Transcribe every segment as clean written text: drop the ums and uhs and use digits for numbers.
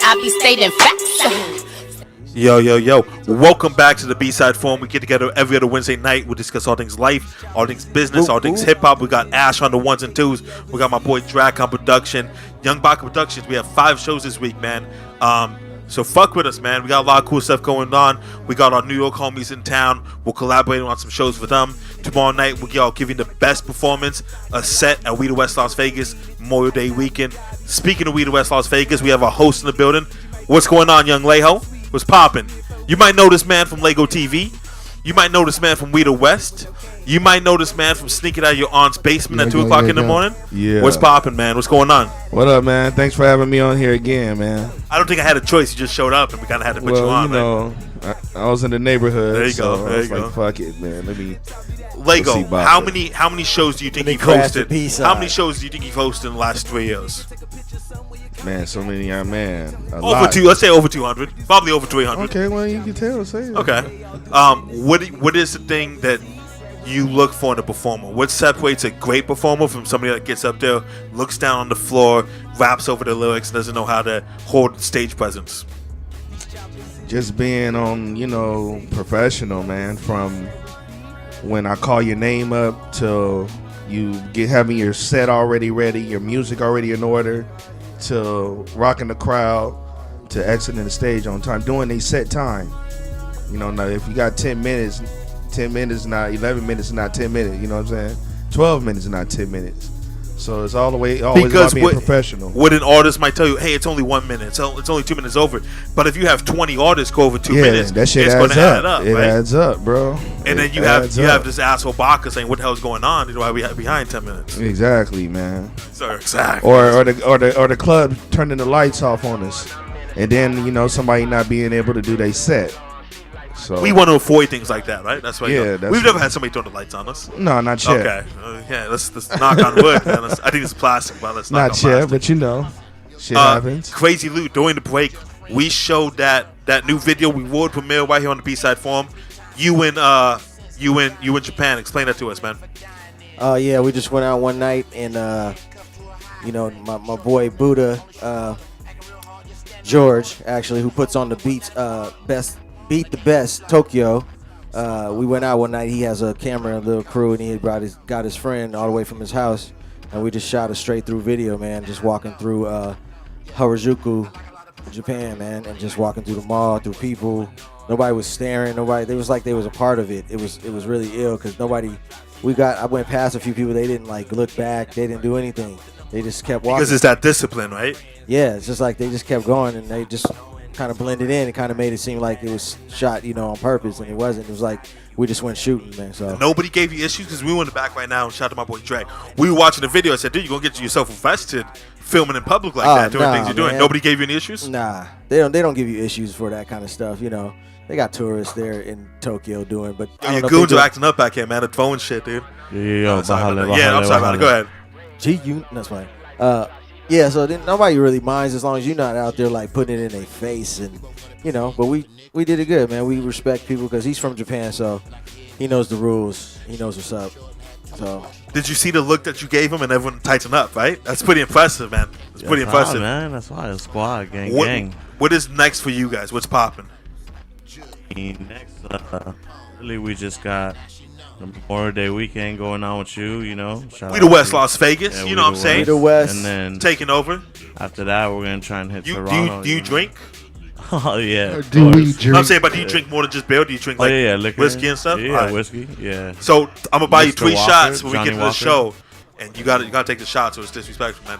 I be stating facts. Yo. Welcome back to the B-Side Forum. We get together every other Wednesday night. We discuss all things life, all things business, all things hip-hop. We got Ash on the ones and twos. We got my boy Drac on production. Young BACA Productions. We have 5 shows this week, man. So fuck with us, man. We got a lot of cool stuff going on. We got our New York homies in town. We'll collaborate on some shows with them. Tomorrow night, we'll give you the best performance, a set at We the West Las Vegas, Memorial Day weekend. Speaking of We the West Las Vegas, we have a host in the building. What's going on, young Leho? What's popping? You might know this man from Lego TV. You might know this man from We the West. You might know this man from sneaking out of your aunt's basement at 2 o'clock in the morning. Yeah. What's popping, man? What's going on? What up, man? Thanks for having me on here again, man. I don't think I had a choice. You just showed up, and we kind of had to put you on. You know, right? I was in the neighborhood. There you go. So I was like, fuck it, man. Let me. Lego, how many shows do you think you've hosted? How many shows do you think you've hosted in the last 3 years? Man, so many, man. Let's say over 200. Probably over 300. Okay, well, you can tell. Say it. Okay. What is the thing that you look for in a performer? What separates a great performer from somebody that gets up there, looks down on the floor, raps over the lyrics, and doesn't know how to hold stage presence? Just being on, professional, man. From when I call your name up till you having your set already ready, your music already in order, to rocking the crowd, to exiting the stage on time, doing a set time. Now if you got 10 minutes, 10 minutes not 11 minutes, not 10 minutes. You know what I'm saying? 12 minutes, not 10 minutes. So it's always about being professional. What an artist might tell you, hey, it's only 1 minute, it's only 2 minutes over. But if you have 20 artists go over 2 minutes, that shit it's going to add up. It right? adds up, bro. And then you have this asshole BACA saying, "What the hell is going on? Why we behind 10 minutes?" Exactly, man. Sir, exactly. Or the club turning the lights off on us, and then somebody not being able to do their set. So we want to avoid things like that, right? That's why. Yeah, we've never had somebody turn the lights on us. No, not yet. Okay, let's knock on wood. Man. I think it's plastic, but let's knock on plastic. But shit happens. Crazy Lew, during the break, we showed that new video we world premiere right here on the B-Side Forum. You in Japan. Explain that to us, man. Yeah, we just went out one night, and my boy Buddha, George, actually, who puts on the beats, Beat the Best Tokyo. We went out one night. He has a camera and a little crew, and he had got his friend all the way from his house, and we just shot a straight through video, man. Just walking through Harajuku, Japan, man, and just walking through the mall, through people. Nobody was staring. It was like they was a part of it. It was really ill because nobody. I went past a few people. They didn't look back. They didn't do anything. They just kept walking. Because it's that discipline, right? Yeah, it's just like they just kept going, and they just kind of blended in. It kind of made it seem like it was shot, on purpose, and it wasn't. It was like we just went shooting, man. So nobody gave you issues because we were in the back right now and shout out to my boy Drake. We were watching the video. I said, dude, you're gonna get yourself arrested filming in public like that, doing things you're doing. Man. Nobody gave you any issues? Nah, they don't give you issues for that kind of stuff. They got tourists there in Tokyo doing, but your goons are acting up back here, man. The phone shit, dude. I'm sorry about it. Go ahead. That's fine. Yeah, so then nobody really minds as long as you're not out there putting it in their face, and But we did it good, man. We respect people because he's from Japan, so he knows the rules. He knows what's up. So did you see the look that you gave him and everyone tightened up? Right, that's pretty impressive, man. It's pretty impressive, man. That's why it's squad gang. What is next for you guys? What's popping? Next, really, we just got the Memorial Day weekend going on with you, We the West Las Vegas, you know what I'm saying? We the West. And then taking over. After that, we're going to try and hit Toronto. Do you drink? Oh, yeah. Do we drink? I'm saying, but do you drink more than just beer? Do you drink liquor, whiskey and stuff? Yeah, right. Whiskey, yeah. So I'm going to buy you 3 Walker, shots when we Johnny get to the show. And you gotta take the shots, so it's disrespectful, man.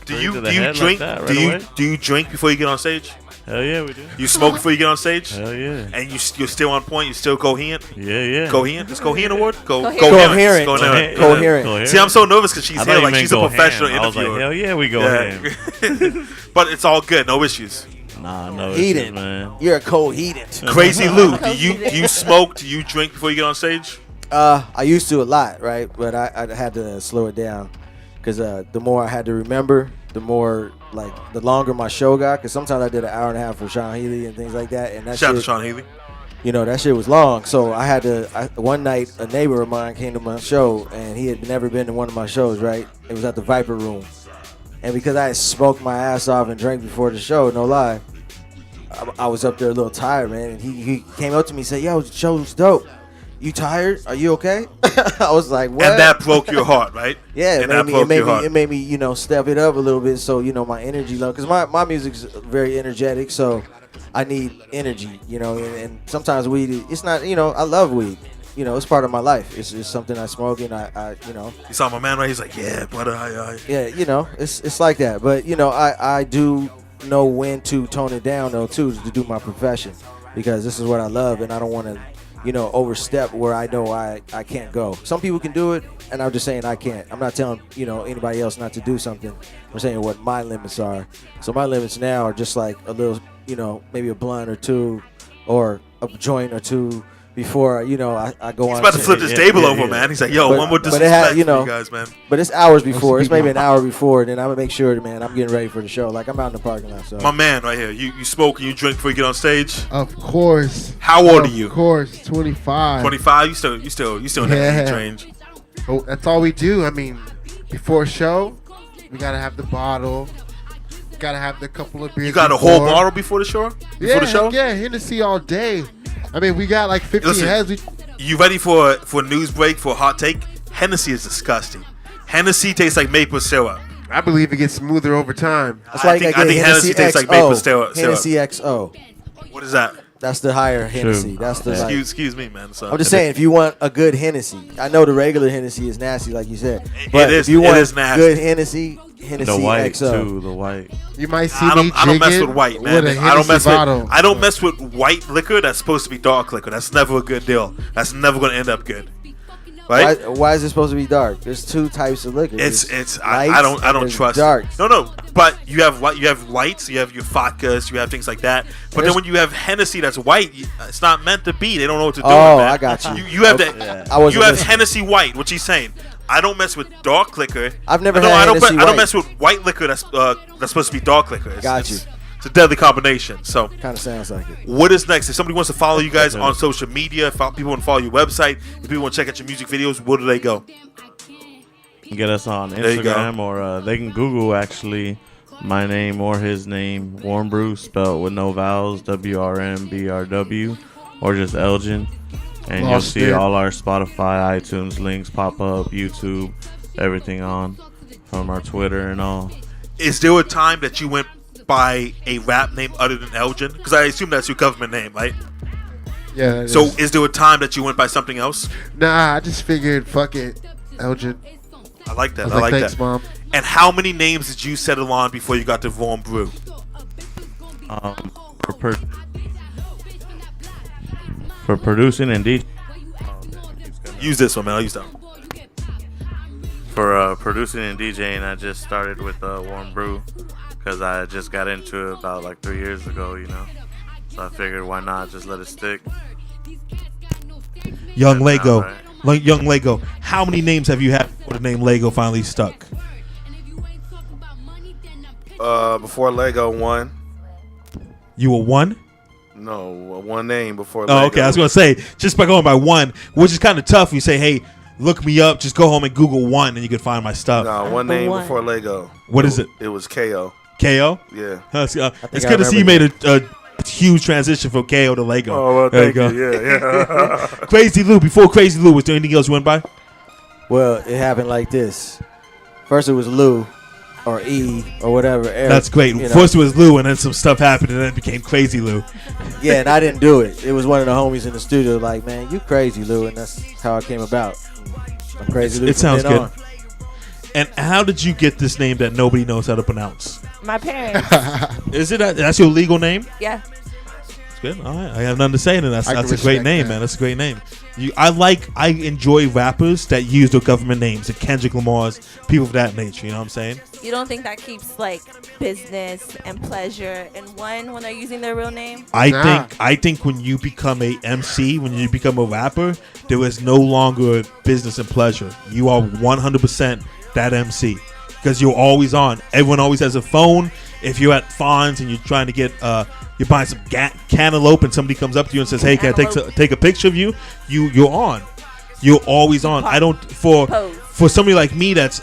Do you drink? Do you drink before you get on stage? Hell yeah, we do. You smoke before you get on stage? Hell yeah. And you're still on point? You're still coherent? Yeah. Coherent? Is coherent a word? Coherent. See, I'm so nervous because she's here. She's a professional interviewer. I was like, hell yeah, we go ham. But it's all good. No issues. Nah, no issues, man. You're a co-heated. Crazy Lew, do you smoke? Do you drink before you get on stage? I used to a lot, right? But I had to slow it down because the more I had to remember, the more the longer my show got. Because sometimes I did an hour and a half for Sean Healy and things like that. And that shout out to Sean Healy. That shit was long. So I had to. One night, a neighbor of mine came to my show, and he had never been to one of my shows. Right? It was at the Viper Room, And because I had smoked my ass off and drank before the show, no lie, I was up there a little tired, man. And he came up to me and said, yo, the show was dope. You tired? Are you okay? I was like, what? And that broke your heart, right? Yeah, and it made me, you know, step it up a little bit. So, you know, my energy level, because my music's very energetic. So I need energy, you know, and sometimes weed, it's not, you know, I love weed. You know, it's part of my life. It's something I smoke, and I you know. You saw my man, right? He's like, yeah, brother. Yeah, you know, it's like that. But, you know, I do know when to tone it down, though, too, to do my profession. Because this is what I love, and I don't want to, you know, overstep where I know I can't go. Some people can do it, and I'm just saying I can't. I'm not telling, you know, anybody else not to do something. I'm saying what my limits are. So my limits now are just like a little, you know, maybe a blunt or two or a joint or two before, you know, I go on. He's about to flip this table over, man. He's like, yo, one more disrespect you know, for you guys, man. But it's hours before. It's maybe an hour before. Then I'm going to make sure, man, I'm getting ready for the show. Like, I'm out in the parking lot. So. My man right here. You smoke and you drink before you get on stage? Of course. How old are you? Of course, 25. 25? You still in that age range. Oh, that's all we do. I mean, before a show, we got to have the bottle. Got to have the couple of beers. You got before. a whole bottle before the show? Before the show? Yeah, Hennessy all day. I mean, we got like 15 heads. You ready for a news break, for a hot take? Hennessy is disgusting. Hennessy tastes like maple syrup. I believe it gets smoother over time. That's why I think Hennessy tastes like maple syrup. Hennessy XO. What is that? That's the higher Hennessy. That's the excuse me, man. So I'm just saying, if you want a good Hennessy, I know the regular Hennessy is nasty, like you said. But if you want good nasty. Hennessy the white XO. too, the white. You might see I don't mess with white, man. With a I don't mess with white liquor that's supposed to be dark liquor. That's never a good deal. That's never going to end up good. Right? Why is it supposed to be dark? There's two types of liquor. I don't trust. Dark. No. But you have lights, you have your vodkas, you have things like that. But then when you have Hennessy that's white, it's not meant to be. They don't know what to do. Oh, man. I got you. You have you have Hennessy white. What she's saying. I don't mess with dark liquor. I've never had Hennessy white. I don't mess with white liquor that's supposed to be dark liquor. It's a deadly combination. So kind of sounds like it. What is next? If somebody wants to follow you guys on social media, if people want to follow your website, if people want to check out your music videos, where do they go? Get us on Instagram, or they can Google actually my name or his name, Warm Brew, spelled with no vowels, WRMBRW, or just ELJIN, and you'll see all our Spotify, iTunes links pop up, YouTube, everything on from our Twitter and all. Is there a time that you went by a rap name other than ELJIN? Because I assume that's your government name, right? Yeah. So is there a time that you went by something else? Nah, I just figured, fuck it, ELJIN. I like that. I like thanks, that. Mom. And how many names did you settle on before you got to Warm Brew? For producing and DJ. Use this one, man. I'll use that one. For producing and DJing, I just started with Warm Brew because I just got into it about like 3 years ago, you know. So I figured, why not just let it stick? Young Leggo. Young Leggo. How many names have you had before the name Leggo finally stuck? Before Leggo, one. You were one? No, one name before Leggo. Oh, okay. I was going to say, just by going by one, which is kind of tough. You say, hey, look me up. Just go home and Google one, and you can find my stuff. No, one name before Leggo. What is it? It was KO. KO? Yeah. It's good to see you made a huge transition from KO to Leggo. Oh, well, thank you. Yeah. Crazy Lew. Before Crazy Lew, was there anything else you went by? Well, it happened like this. First it was Lou or E or whatever. Eric, that's great. First it was Lou, and then some stuff happened, and then it became Crazy Lew. Yeah, and I didn't do it. It was one of the homies in the studio like, man, you Crazy Lew, and that's how it came about. I'm Crazy Lew. It sounds good. On. And how did you get this name that nobody knows how to pronounce? My parents. Is it? That's your legal name? Yeah. It's good. All right. I have nothing to say to that. That's a great name, man. That's a great name. I enjoy rappers that use their government names, like Kendrick Lamar's, people of that nature. You know what I'm saying? You don't think that keeps like business and pleasure in one when they're using their real name? I think when you become a MC, when you become a rapper, there is no longer business and pleasure. You are 100% that MC because you're always on. Everyone always has a phone. If you're at Fonz and you're trying to get you're buying some cantaloupe and somebody comes up to you and says, hey, can I take a picture of you? You're on. You're always on. I don't for somebody like me that's,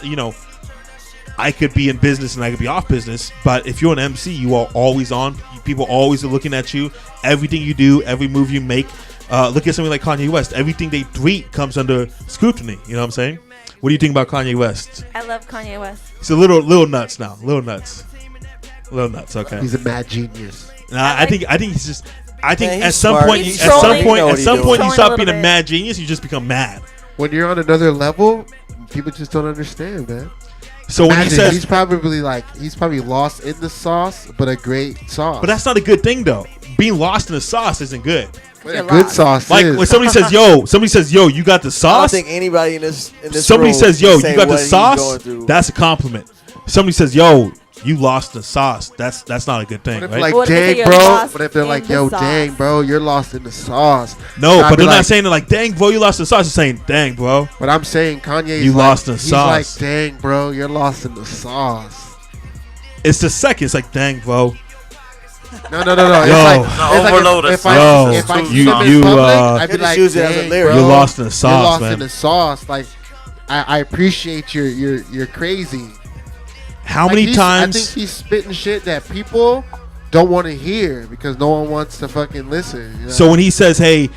I could be in business and I could be off business, but if you're an MC, you are always on. People always are looking at you. Everything you do, every move you make. Look at something like Kanye West. Everything they tweet comes under scrutiny. You know what I'm saying? What do you think about Kanye West? I love Kanye West. He's a little nuts now. Little nuts. Okay. He's a mad genius. Nah, I think he's just. I think Man, at he's some smart. point, He's at some trolling. point, You know at what some he's point, doing. you stop Trolling a being a little mad genius. You just become mad. When you're on another level, people just don't understand, man. So when he Imagine, says, he's probably lost in the sauce, but a great sauce. but that's not a good thing though. Being lost in the sauce isn't good. But a You're good lost. sauce Like is. when somebody says, yo, you got the I don't sauce. think anybody in this Somebody room says, can yo, say you got the what he's sauce. going through. That's a compliment. Somebody says, yo, you lost the sauce. That's not a good thing, What if right? like, What if they say dang, you're bro? lost What if they're in like, the yo, sauce? dang, bro, you're lost in the sauce? No, I'd but be they're not like- saying it like, dang, bro, you lost the sauce. They're saying, dang, bro. But I'm saying Kanye's You like, lost in he's sauce. like, dang, bro, you're lost in the sauce. It's the second. It's like, dang, bro. No. It's Yo. like, No, it's like overload if it. I Yo, if I see you- him in you, public, uh, I'd be Just like, use it as a dang, lyric. bro, You're lost in the sauce, you're lost man. in the sauce. Like, I appreciate you're crazy. How Like, many I think times? he's spitting shit that people don't want to hear because no one wants to fucking listen. You know? So when he says, hey,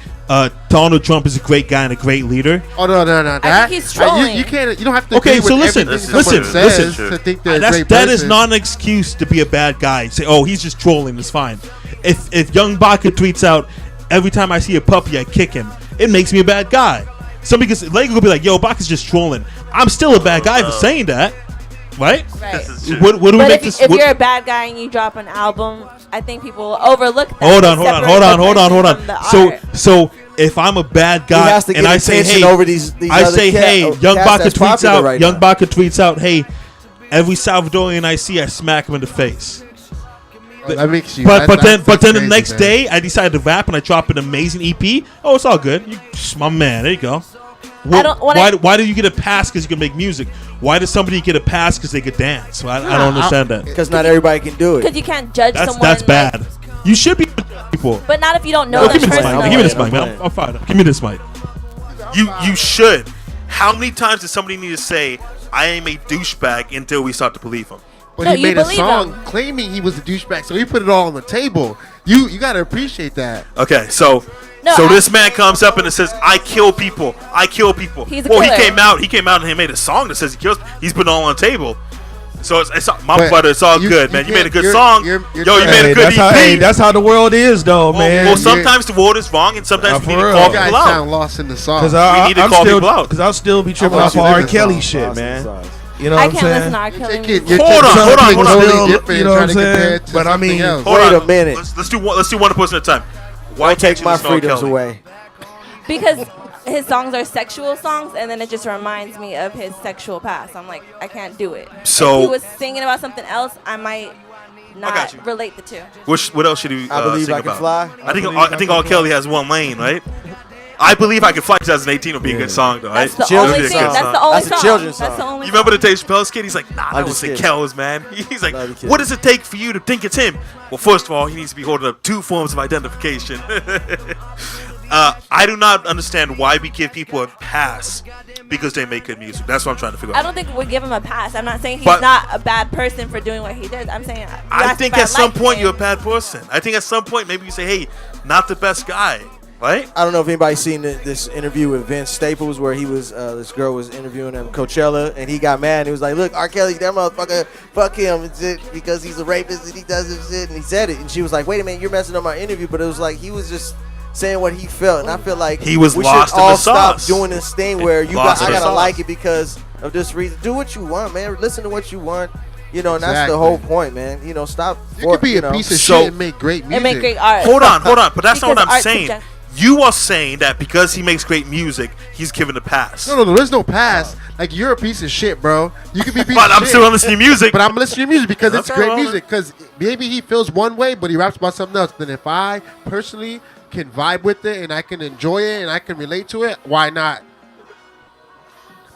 Donald Trump is a great guy and a great leader. oh no, that think he's trolling. you can't. You don't have to. Okay, agree so with listen, everything listen, someone listen. says to think they're a great That is person. not an excuse to be a bad guy. Say, oh, he's just trolling. It's fine. If Young BACA tweets out, every time I see a puppy, I kick him, it makes me a bad guy. Somebody gets Leggo will be like, yo, BACA's just trolling. I'm still a bad guy for saying that, right? Right. This is true. What do we But make if, this? if what- you're a bad guy and you drop an album, I think people will overlook that. hold on. and separate the person from the So art. if I'm a bad He guy has to get and I say, attention hey, over these I other say, hey, Young cats BACA that's tweets popular out. right Young now. BACA tweets out, hey, every Salvadorian I see, I smack him in the face. Oh, that makes you. But then that's the crazy, next man. day I decide to rap and I drop an amazing EP. Oh, it's all good. You, my man, there you go. Why do you get a pass because you can make music? Why does somebody get a pass because they could dance? I don't understand that. Because not everybody can do it. Because you can't judge someone. That's like- bad. You should be people. but not if you don't know No, the give me this person. mic. Give me this I'm mic, man. playing. I'm fine. Give me this mic. You should. How many times does somebody need to say, I am a douchebag until we start to believe him? But No, he you made a believe song him. claiming he was a douchebag, so he put it all on the table. You gotta appreciate that. Okay, so No, this man comes up and it says, I kill people. I kill people. He's a Well, killer. he came out and he made a song that says he kills. He's put it all on the table. So it's my But brother. It's all you- good, you man. You made a can't- good you're- song. you're Yo, you trying- made a good that's EP. how, hey, that's how the world is, though, man. well, sometimes the world is wrong, and sometimes For we need to real. call You guys people out. sound lost in the sauce. Because We need to call people out. I'll still be tripping I'm off of lost R. in Kelly the shit, Sauce man. and sauce. You know I what I'm can't listen saying? to R. Kelly. You're Hold on, taking hold on, something hold on. totally different You know and what I'm trying to compare saying? it to But I something mean- else. Hold Wait on. a minute. Let's do one person at a time. Why Don't can't take you my listen to R. freedoms Kelly? away. Because his songs are sexual songs, and then it just reminds me of his sexual past. I'm like, I can't do it. So- if he was singing about something else, I might got not you. relate the two. What else should he I Believe sing I Can about? Fly. I think R. Kelly has one lane, right? I Believe I Can Fly 2018 would be a good song, though, right? That's the Children's only thing. song. That's the only That's a song. children's That's the song. only. You remember the Dave Chappelle skit? He's like, nah, that I'm was just the kidding. Kells, man. He's like, I'm just kidding. what does it take for you to think it's him? Well, first of all, he needs to be holding up two forms of identification. I do not understand why we give people a pass because they make good music. That's what I'm trying to figure I out. don't think we give him a pass. I'm not saying he's But- not a bad person for doing what he does. I'm saying I that's think what at some like point him. you're a bad person. I think at some point maybe you say, hey, not the best guy, right? I don't know if anybody's seen this interview with Vince Staples where he was this girl was interviewing him at Coachella and he got mad and he was like, look, R. Kelly, that motherfucker, fuck him and shit, because he's a rapist and he does this shit, and he said it, and she was like, wait a minute, you're messing up my interview. But it was like he was just saying what he felt, and I feel like He was we lost should in the all stop sauce. doing this thing where I Lost in the gotta sauce. like it because of this reason. Do what you want, man. Listen to what you want. You know, and that's the Exactly. whole point, man. You know, stop. You could be a know. piece of So- shit and make great music. and make great art. Hold on. But that's not what Because I'm art's saying. subject- You are saying that because he makes great music, he's given a pass. No, there's no pass. Like, you're a piece of shit, bro. You could be a piece But of I'm shit. still listening to music. But I'm listening to your music because it's Okay, great well, music. Because maybe he feels one way, but he raps about something else. Then if I personally can vibe with it and I can enjoy it and I can relate to it, why not?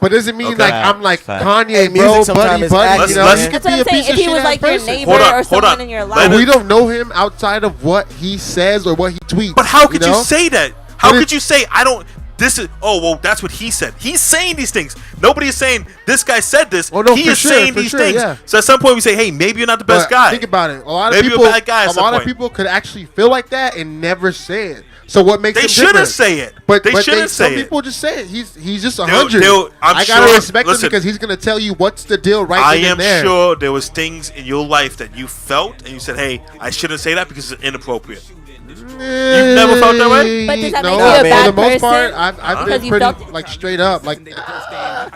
But doesn't mean Okay. like I'm like Fact. Kanye, Hey, music bro, sometimes buddy, is buddy. acting, You know, man. you could That's be what a I'm saying. piece of If he shit was ass like your person. neighbor Hold on, or hold someone on. in your Let life, But we don't know him outside of what he says or what he tweets. But how could you know? say that? How But could you say I don't? this is, oh, well, that's what he said. He's saying these things. Nobody is saying this guy said this. Oh, no, he for is sure, saying for these sure, things. yeah. So at some point we say, hey, maybe you're not the best But guy. Think about it. A lot of Maybe people, you're a bad guy at a some lot of point. people could actually feel like that and never say it. So what makes They them shouldn't different? say it. But They but shouldn't say some it. people just say it. He's just 100. they'll- I'm I gotta sure- respect listen. him because he's gonna tell you what's the deal right I then am and there. sure there was things in your life that you felt and you said, hey, I shouldn't say that because it's inappropriate. You've never felt that way? But does that no, make you a for bad the most person? part, I've Because been you pretty felt- like straight up. Like,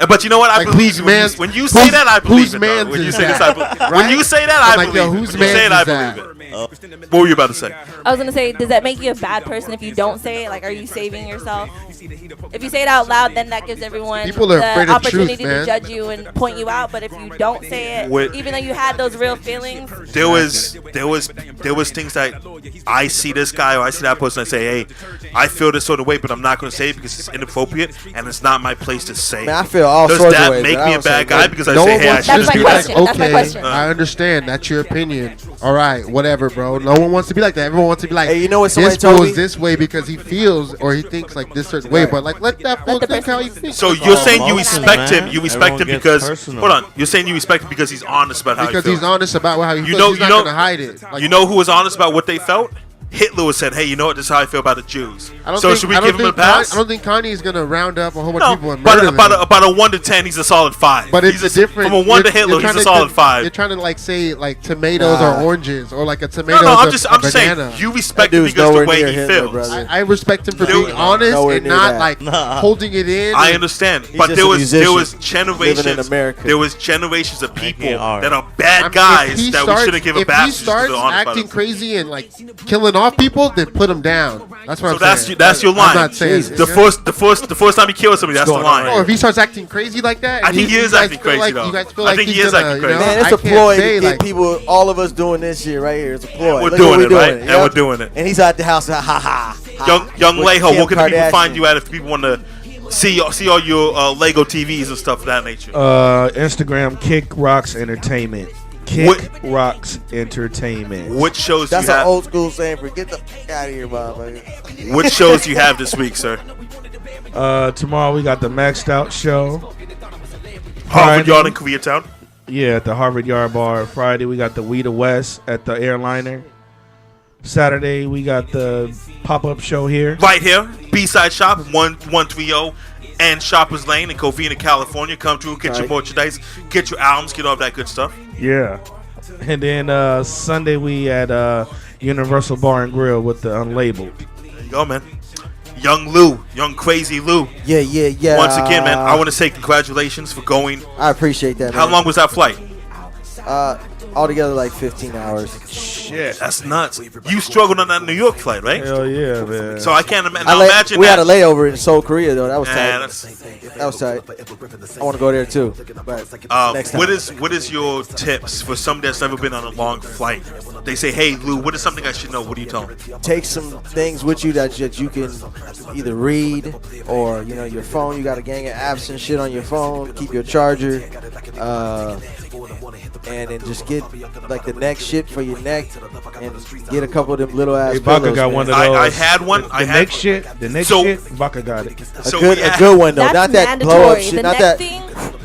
But you know what? I Like, believe whose you. man's- When you say whose- that, I believe whose it. though. man's When you is say this, that? I believe. When Right? you say that, I'm I like, believe yo, it. whose When you say man's it, I is that? believe it. What were you about to say? I was gonna say, does that make you a bad person if you don't say it? Like, are you saving yourself? If you say it out loud, then that gives everyone People are afraid the of truth, opportunity man. to judge you and point you out. But if you don't say it, What- even though you had those real feelings, There was things that I see this guy or I see that person and say, hey, I feel this sort of way, but I'm not going to say it because it's inappropriate and it's not my place to say. Man, I feel all Does sorts that of ways. make but I me a don't say bad guy nothing. because I no say, one hey, I wants should you That's to my be like, question. That's my okay, question. I understand. That's your opinion. All right, whatever, bro. No one wants to be like that. Everyone wants to be like, Hey, you know what somebody this told fool me? is this way because he feels or he thinks like this certain way. But like, let that fool the think person- how he thinks. So you're saying you emotions, respect him. man. You respect him Everyone gets because personal. hold on. You're saying you respect him because he's honest about how because he feels. he's honest about how he You feels. know- He's you not know- gonna hide it. Like, You know who was honest about what they felt? Hitler was said, hey, you know what? This is how I feel about the Jews. Should we give him a pass? I don't think Kanye is gonna round up a whole bunch No, of people and about murder them. a 1 to 10, he's a solid 5. But it's He's a different. From a 1 to you're Hitler, he's trying a to solid 5. You're trying to like say like tomatoes Nah. or oranges or like a tomato. No, I'm is just a banana. saying you respect That him dude's because the nowhere way near he Hitler, feels. brother. I respect him for Dude, being honest nowhere and near not that. like holding it in. I understand, but just there a was musician generations. living in America. There was generations of people Making art. that are I bad mean, if guys he that we starts- shouldn't give a If pass. he starts to honest about acting it. crazy and like killing off people, then put him down. That's what So I'm that's saying. that's your line. I'm not saying Jesus. the first time he kills somebody, that's the going on line. Or if he starts acting crazy like that, I and think he you is guys acting feel crazy, like, though. You guys feel I like think he's he is gonna, acting you crazy. know, Man, it's I a can't ploy say, to get like, people, all of us doing this shit right here. It's a ploy. we're Look doing what we it, right? doing. And we're doing it. And he's out the house, ha ha ha. Young With Leho, Kim what can the people Kardashian. find you at if people want to see all your Lego TVs and stuff of that nature? Instagram, Kick Rocks Entertainment. Kick What- Rocks Entertainment. What shows That's you an have? old school saying for get the fuck out of here, motherfucker. What shows you have this week, sir? Tomorrow we got the Maxed Out Show. Harvard Friday. Yard in Koreatown. Yeah, at the Harvard Yard Bar. Friday we got the We the West at the Airliner. Saturday we got the pop-up show here. Right here, B-Side Shop, 1130 and Shoppers Lane in Covina, California. Come through, get your Right. merchandise, get your albums, get all that good stuff. Yeah. And then Sunday we at Universal Bar and Grill with the Unlabeled. There you go, man. Young Lou, young Crazy Lou. Yeah. Once again, man, I want to say congratulations for going. I appreciate that, man. How long was that flight? Altogether, like 15 hours. Shit. That's nuts. You struggled on that New York flight, right? Hell yeah, man. So I can't imagine. Imagine We that. had a layover in Seoul, Korea, though. That was Man, tight. that's- That was tight. I want to go there too. But next time. what is your tips for somebody that's never been on a long flight? They say, "Hey, Lou, what is something I should know?" What do you tell them? Take some things with you that you can either read or your phone. You got a gang of apps and shit on your phone. Keep your charger, and then just get like the neck shit for your neck, and get a couple of them little ass. Hey, Baca pillows, got man. one of those. I had one. The I had next shit. The next So- shit. Baca got it. So a yeah. good one though, That's not that mandatory. blow up shit, The not neck that. thing.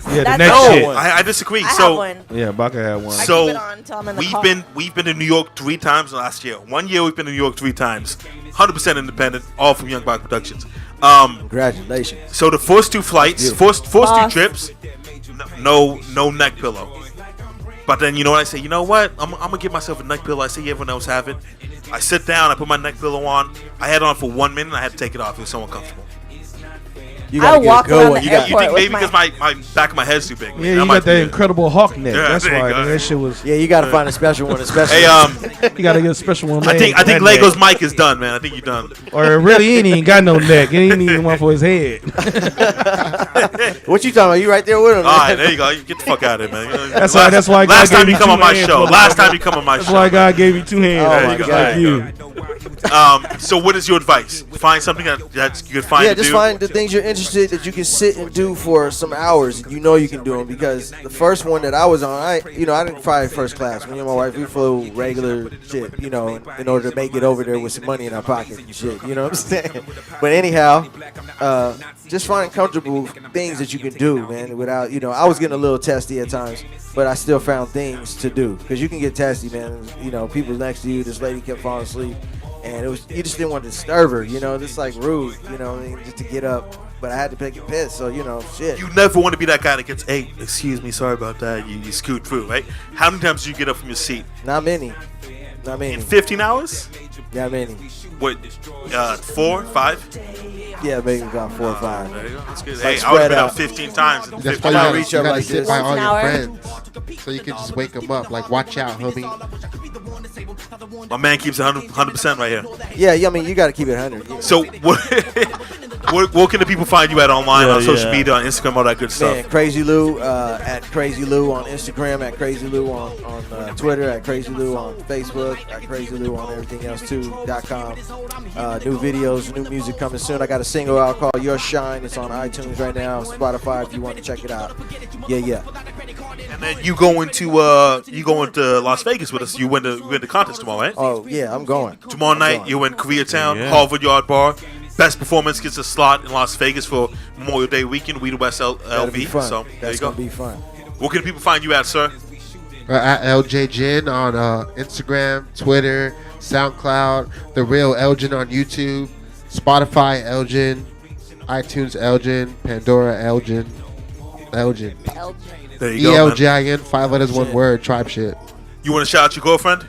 Yeah, the That's next No, shit. I disagree. I have So one. Yeah, Baca had one. I So, keep it on until I'm in the car. we've been to New York 3 times last year. 1 year we've been to New York 3 times. 100% independent, all from Young Bach Productions. Congratulations. So the first 2 flights, first 2 Boss. trips, no neck pillow. But then you know what I say? You know what? I'm gonna give myself a neck pillow. I see everyone else have it. I sit down. I put my neck pillow on. I had it on for 1 minute. And I had to take it off. It was so uncomfortable. You I gotta get a walk good around one. the You got You airport think maybe with because my back of my head's too big? Yeah, you got that incredible hawk neck. Yeah, That's there you why go. that shit was. Yeah, you gotta find a special one, especially. Hey, You gotta get a special one. I made think for that Lego's neck. mic is done, man. I think you're done. Or really, he ain't even got no neck. He ain't even one for his head. What you talking about? You right there with him. All right, man. there you go. Get the fuck out of here, man. That's why God Last gave time you you come two on my hands, show. motherfucker. Last time you come on my That's show. why God gave you 2 hands. Oh There my you go. God. Like you. So what is your advice? Find something that you can find. Yeah, to just do. find the things you're interested that you can sit and do for some hours. You know you can do them because the first one that I was on, I didn't fly first class. Me and my wife, we flew regular shit, in order to make it over there with some money in our pocket and shit. You know what I'm saying? But anyhow, just find comfortable things that you can do, man. Without, I was getting a little testy at times, but I still found things to do because you can get testy, man. People next to you. This lady kept falling asleep. And you just didn't want to disturb her, just like rude, just to get up. But I had to take a piss, so shit. You never want to be that guy that gets, hey, excuse me, sorry about that. You scoot through, right? How many times do you get up from your seat? Not many. In 15 hours? Not many. What? 4, 5? Yeah, maybe about 4 or 5. There you go. That's good. It's Hey, like I would have been spread up out. 15 times. In That's 15 why hours. you reach up gotta like sit this. by all An your hour. friends, so you can just wake them up. Like, watch out, homie. My man keeps 100% right here. Yeah, you got to keep it 100. Yeah. So what can the people find you at online, on social Yeah. media, on Instagram, all that good stuff? Man, Crazy Lew, at Crazy Lew on Instagram, at Crazy Lew on Twitter, at Crazy Lew on Facebook, at Crazy Lew on everything else too.com. New videos, new music coming soon. I got a single out called Your Shine. It's on iTunes right now, Spotify if you want to check it out. Yeah. And then you going to Las Vegas with us. You win the contest tomorrow, right? Oh yeah, I'm going. Tomorrow I'm night, going. you're in Koreatown, Yeah. Harvard Yard Bar. Best performance gets a slot in Las Vegas for Memorial Day weekend. We the West That'll be LV. fun. So there That's you go. gonna be fun. Where can people find you at, sir? At ELJIN on Instagram, Twitter, SoundCloud, The Real ELJIN on YouTube, Spotify ELJIN, iTunes ELJIN, Pandora ELJIN. There you go, man. ELJIN, 5 letters, 1 word, tribe shit. You want to shout out your girlfriend?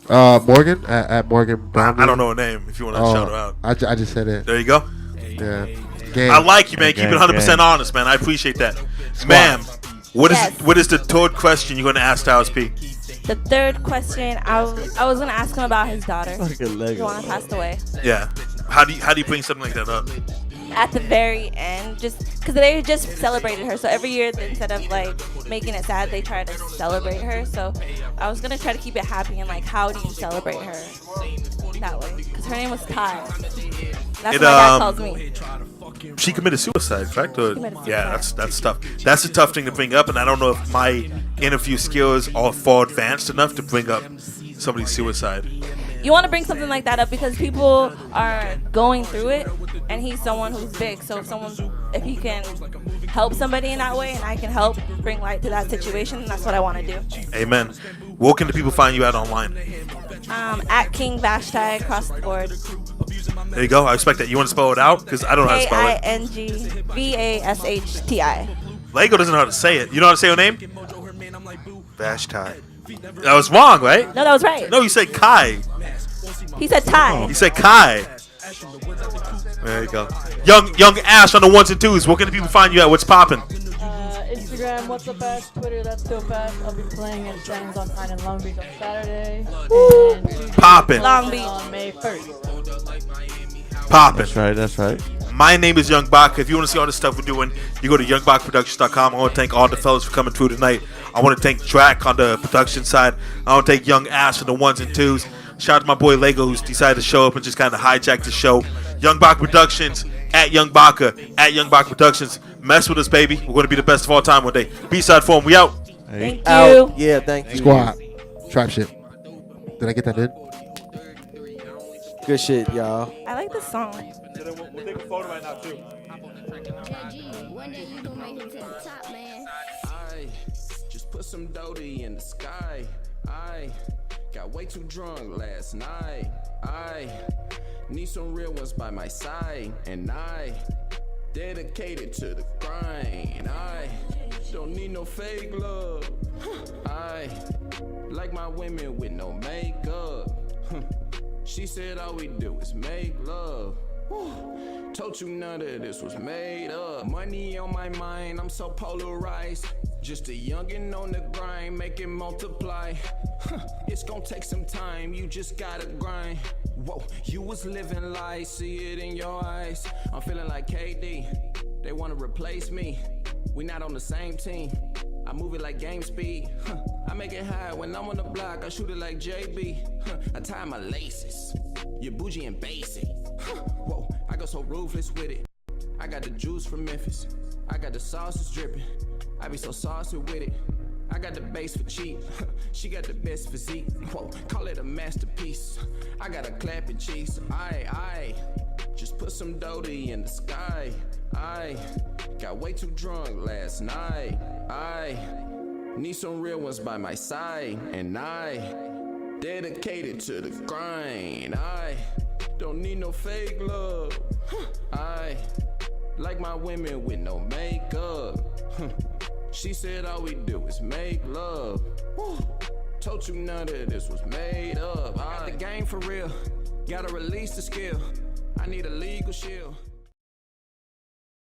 Morgan at Morgan Brown. I don't know her name. If you want to shout her out, I just said it. there you go. Yeah. Gang. I like you, man. Keep it Gang, 100% gang. honest, man. I appreciate that, ma'am. Yes. What is the third question you're going to ask Styles P? The third question, I was gonna ask him about his daughter, Like a the Lego. one that passed away. Yeah. How do you bring something like that up? At the very end, just because they just celebrated her, so every year instead of like making it sad, they try to celebrate her. So I was gonna try to keep it happy and like, how do you celebrate her that way? Because her name was Ty. That's what my dad calls me. She committed suicide, correct? Or, committed yeah, suicide. that's tough. That's a tough thing to bring up, and I don't know if my interview skills are far advanced enough to bring up somebody's suicide. You want to bring something like that up because people are going through it, and he's someone who's big. So if he can help somebody in that way, and I can help bring light to that situation, that's what I want to do. Amen. Where can the people find you at online? At King Vashti across the board. There you go. I expect that. You want to spell it out? Because I don't know how to spell it. KINGVASHTI. Lego doesn't know how to say it. You know how to say her name? Vashti. That was wrong, right? No, that was right. No, you said Kai. He said Ty. You said Kai. There you go. Young Ash on the 1s and 2s. Where can the people find you at? What's popping? Instagram, What's Up Ash, Twitter, That's Still Fast. I'll be playing at Jams on Pine in Long Beach on Saturday. And Popping. Long Beach. on May 1st. Popping. That's right. My name is Young BACA. If you want to see all the stuff we're doing, you go to YoungBACAProductions.com. I want to thank all the fellas for coming through tonight. I want to thank Drac on the production side. I want to thank Young Ash on the 1s and 2s. Shout out to my boy Lego who's decided to show up and just kind of hijack the show. Young BACA Productions, at Young BACA, at Young BACA Productions. Mess with us, baby. We're going to be the best of all time one day. B-side form, we out. Hey. Thank Out. you. Yeah, thank you. Squad. Tribe shit. Did I get that in? Good shit, y'all. I like this song. We'll take a photo right now, too. One day you gon' make it to the top, man. I just put some Dodie in the sky. I got way too drunk last night. I need some real ones by my side. And I dedicated to the grind. I don't need no fake love. I like my women with no makeup. She said all we do is make love. Told you none of this was made up. Money on my mind, I'm so polarized. Just a youngin' on the grind, make it multiply. It's gonna take some time, you just gotta grind. Whoa, you was living lies, see it in your eyes. I'm feeling like KD, they wanna replace me. We not on the same team. I move it like game speed. I make it high when I'm on the block. I shoot it like JB. I tie my laces. You're bougie and basic. Whoa, I go so ruthless with it. I got the juice from Memphis. I got the sauces dripping. I be so saucy with it. I got the base for cheap. She got the best physique. Whoa, call it a masterpiece. I got a clapping cheeks. I just put some Dodie in the sky. I got way too drunk last night. I need some real ones by my side. And I dedicated to the grind. I don't need no fake love. I like my women with no makeup. She said all we do is make love. Told you none of this was made up. I got the game for real. Gotta release the skill. I need a legal shield.